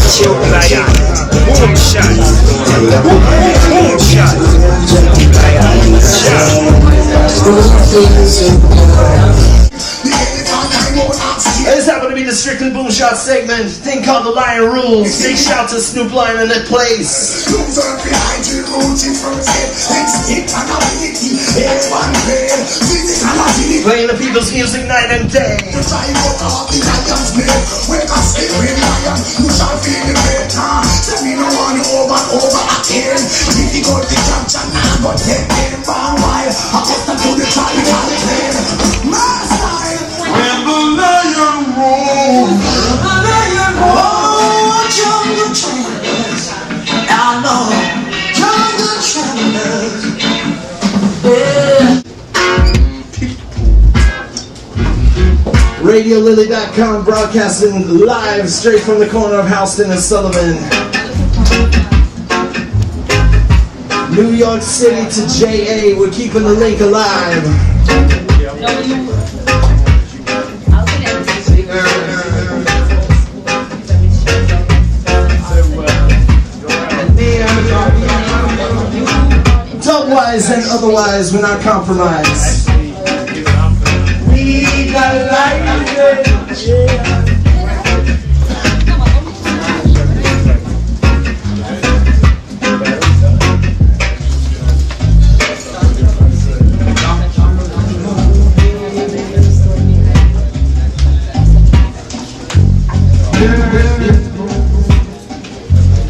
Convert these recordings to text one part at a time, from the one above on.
Snoop Lion, Boomshots, Boomshots, Snoop Lion, This happened to be the Strictly Boomshots segment, thing called the Lion Rules. Big shout to Snoop Lion in that place. Playing the people's music night and day. RadioLily.com broadcasting live straight from the corner of Houston and Sullivan. New York City to JA, we're keeping the link alive. Dub-wise and otherwise, we're not compromised. We got a light.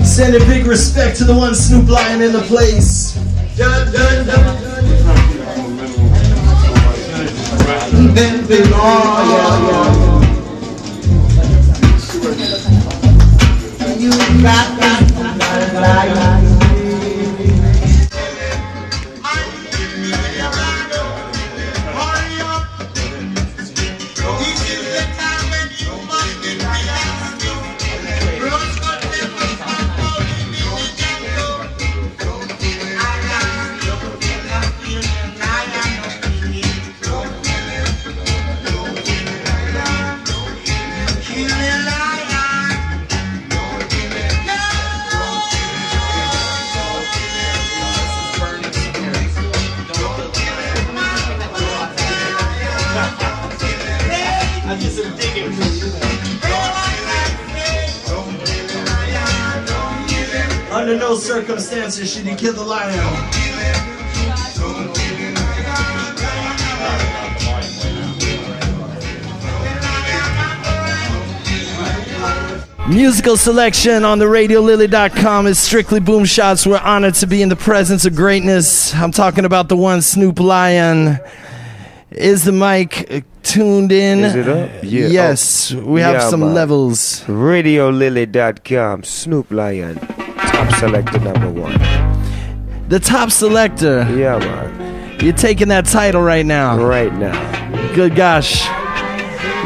Send a big respect to the one Snoop Lion in the place. Dun, dun, dun, dun. You got that. Under no circumstances should you kill the lion. Musical selection on the RadioLily.com is Strictly Boomshots. We're honored to be in the presence of greatness. I'm talking about the one Snoop Lion. Is the mic tuned in? Is it up? Yeah. Yes, we have some levels. RadioLily.com, Snoop Lion, top selector #1. The top selector. Yeah, man. You're taking that title right now. Right now. Good gosh.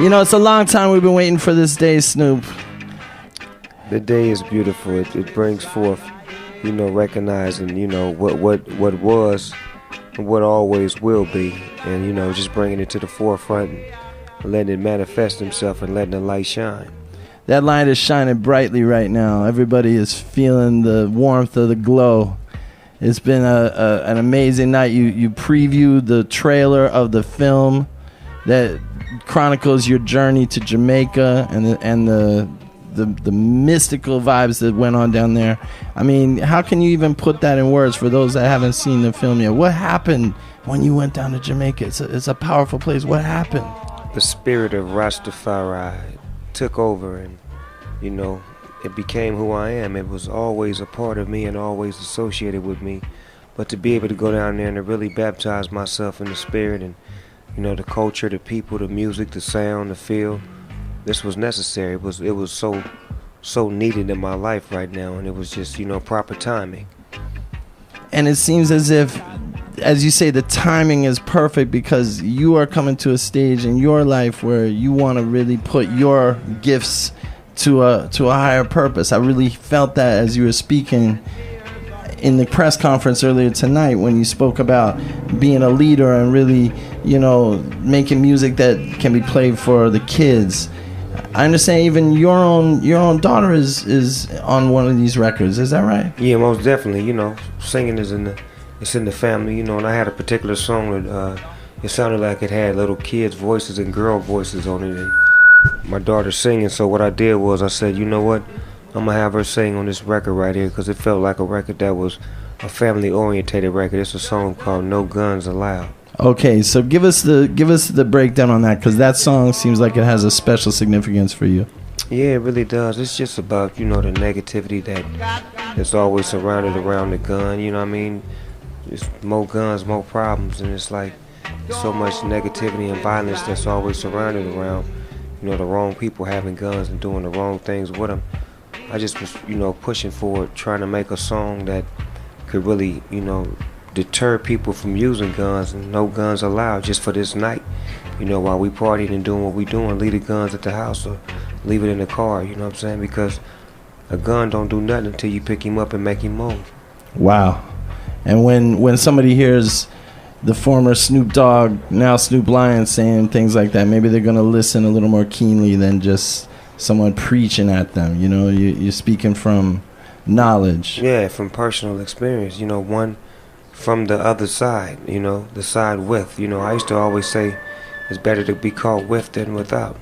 You know, it's a long time we've been waiting for this day, Snoop. The day is beautiful. It brings forth, you know, recognizing, you know, what was and what always will be, and, you know, just bringing it to the forefront and letting it manifest himself and letting the light shine. That light is shining brightly right now. Everybody is feeling the warmth of the glow. It's been an amazing night. You previewed the trailer of the film that chronicles your journey to Jamaica and the mystical vibes that went on down there. I mean, how can you even put that in words for those that haven't seen the film yet? What happened when you went down to Jamaica? It's a powerful place. What happened? The spirit of Rastafari took over, and, you know, it became who I am. It was always a part of me and always associated with me. But to be able to go down there and to really baptize myself in the spirit and, you know, the culture, the people, the music, the sound, the feel, this was necessary. It was so needed in my life right now, and it was just, you know, proper timing. And it seems as if, as you say, the timing is perfect because you are coming to a stage in your life where you want to really put your gifts to a higher purpose. I really felt that as you were speaking in the press conference earlier tonight when you spoke about being a leader and really, you know, making music that can be played for the kids. I understand even your own daughter is on one of these records. Is that right? Yeah, most definitely. You know, singing is in the family. You know, and I had a particular song that it sounded like it had little kids' voices and girl voices on it, and my daughter singing. So what I did was I said, you know what, I'm gonna have her sing on this record right here because it felt like a record that was a family-orientated record. It's a song called "No Guns Allowed." Okay, so give us the breakdown on that, because that song seems like it has a special significance for you. Yeah, it really does. It's just about, you know, the negativity that's always surrounded around the gun. You know what I mean? It's more guns, more problems, and it's like so much negativity and violence that's always surrounded around, you know, the wrong people having guns and doing the wrong things with them. I just was, you know, pushing forward, trying to make a song that could really, you know, deter people from using guns, and no guns allowed just for this night. You know, while we partying and doing what we doing, leave the guns at the house or leave it in the car, you know what I'm saying? Because a gun don't do nothing until you pick him up and make him move. Wow. And when somebody hears the former Snoop Dogg, now Snoop Lion, saying things like that, maybe they're going to listen a little more keenly than just someone preaching at them. You know, you're speaking from knowledge. Yeah, from personal experience, you know, one from the other side, you know, the side with. You know, I used to always say it's better to be caught with than without.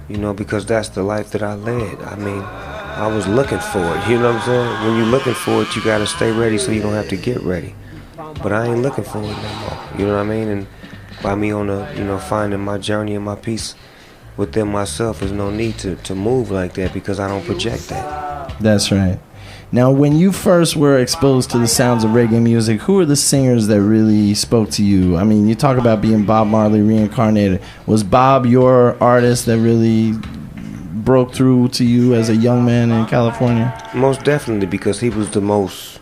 You know, because that's the life that I led. I mean, I was looking for it, you know what I'm saying? When you're looking for it, you got to stay ready so you don't have to get ready. But I ain't looking for it no more, you know what I mean? And by me on the, you know, finding my journey and my peace within myself, there's no need to move like that because I don't project that. That's right. Now, when you first were exposed to the sounds of reggae music, who were the singers that really spoke to you? I mean, you talk about being Bob Marley, Reincarnated. Was Bob your artist that really broke through to you as a young man in California? Most definitely, because he was the most,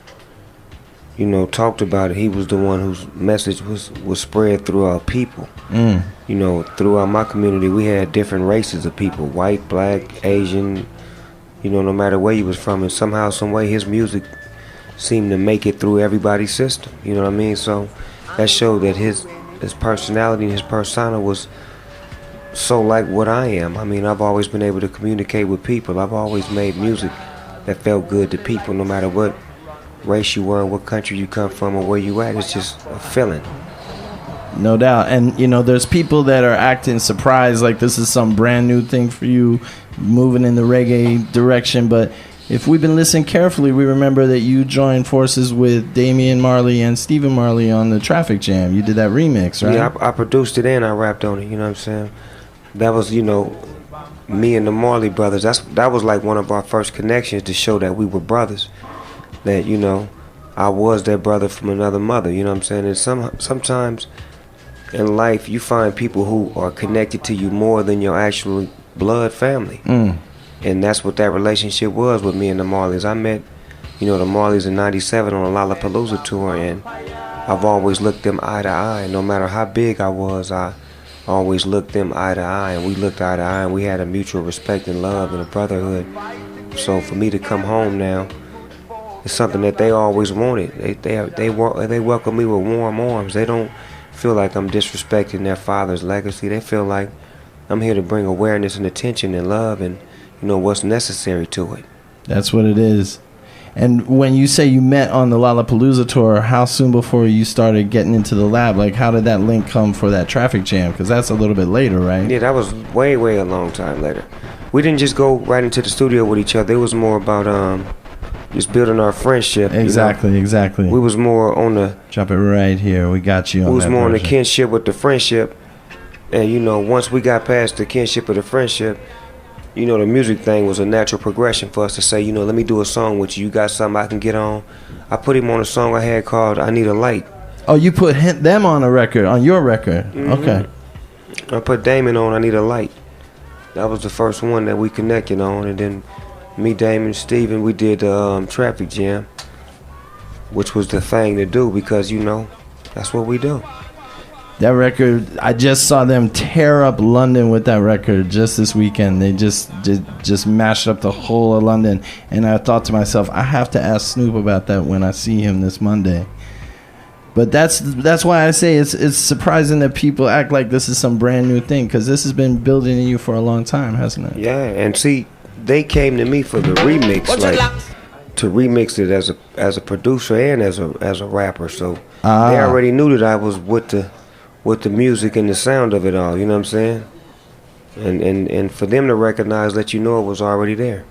you know, talked about it. He was the one whose message was spread throughout people. You know, throughout my community, we had different races of people: white, black, Asian. You know, no matter where he was from, and somehow, some way, his music seemed to make it through everybody's system. You know what I mean? So that showed that his personality and his persona was so like what I am. I mean, I've always been able to communicate with people. I've always made music that felt good to people, no matter what race you were, what country you come from, or where you at. It's just a feeling. No doubt. And, you know, there's people that are acting surprised like this is some brand new thing for you, moving in the reggae direction. But if we've been listening carefully, we remember that you joined forces with Damian Marley and Stephen Marley on the Traffic Jam. You did that remix, right? Yeah, I produced it and I rapped on it, you know what I'm saying? That was, you know, me and the Marley brothers. That was like one of our first connections to show that we were brothers. That, you know, I was their brother from another mother, you know what I'm saying? And sometimes in life, you find people who are connected to you more than your actual blood family. And that's what that relationship was with me and the Marleys. I met, you know, the Marleys in '97 on a Lollapalooza tour, and I've always looked them eye to eye. No matter how big I was, I always looked them eye to eye, and we looked eye to eye, and we had a mutual respect and love and a brotherhood. So for me to come home now, it's something that they always wanted. They welcome me with warm arms. They don't feel like I'm disrespecting their father's legacy. They feel like I'm here to bring awareness and attention and love and, you know, what's necessary to it. That's what it is. And when you say you met on the Lollapalooza tour, how soon before you started getting into the lab? Like, how did that link come for that Traffic Jam? Because that's a little bit later, right? Yeah, that was way, way a long time later. We didn't just go right into the studio with each other. It was more about just building our friendship. Exactly, you know? exactly. We was more on the... Drop it right here. We got you on that. We was more version. on the kinship with the friendship. And, you know, once we got past the kinship of the friendship, you know, the music thing was a natural progression for us to say, you know, let me do a song with you. You got something I can get on? I put him on a song I had called I Need a Light. Oh, you put them on a record, on your record. Mm-hmm. Okay. I put Damon on I Need a Light. That was the first one that we connected on. And then me, Damon, Steven, we did the Traffic Jam, which was the thing to do because, you know, that's what we do. That record, I just saw them tear up London with that record just this weekend. They just mashed up the whole of London. And I thought to myself, I have to ask Snoop about that when I see him this Monday. But that's why I say it's surprising that people act like this is some brand new thing, because this has been building in you for a long time, hasn't it? Yeah, and see, they came to me for the remix, like to remix it as a producer and as a rapper. So they already knew that I was with the music and the sound of it all. You know what I'm saying? And for them to recognize, let you know it was already there.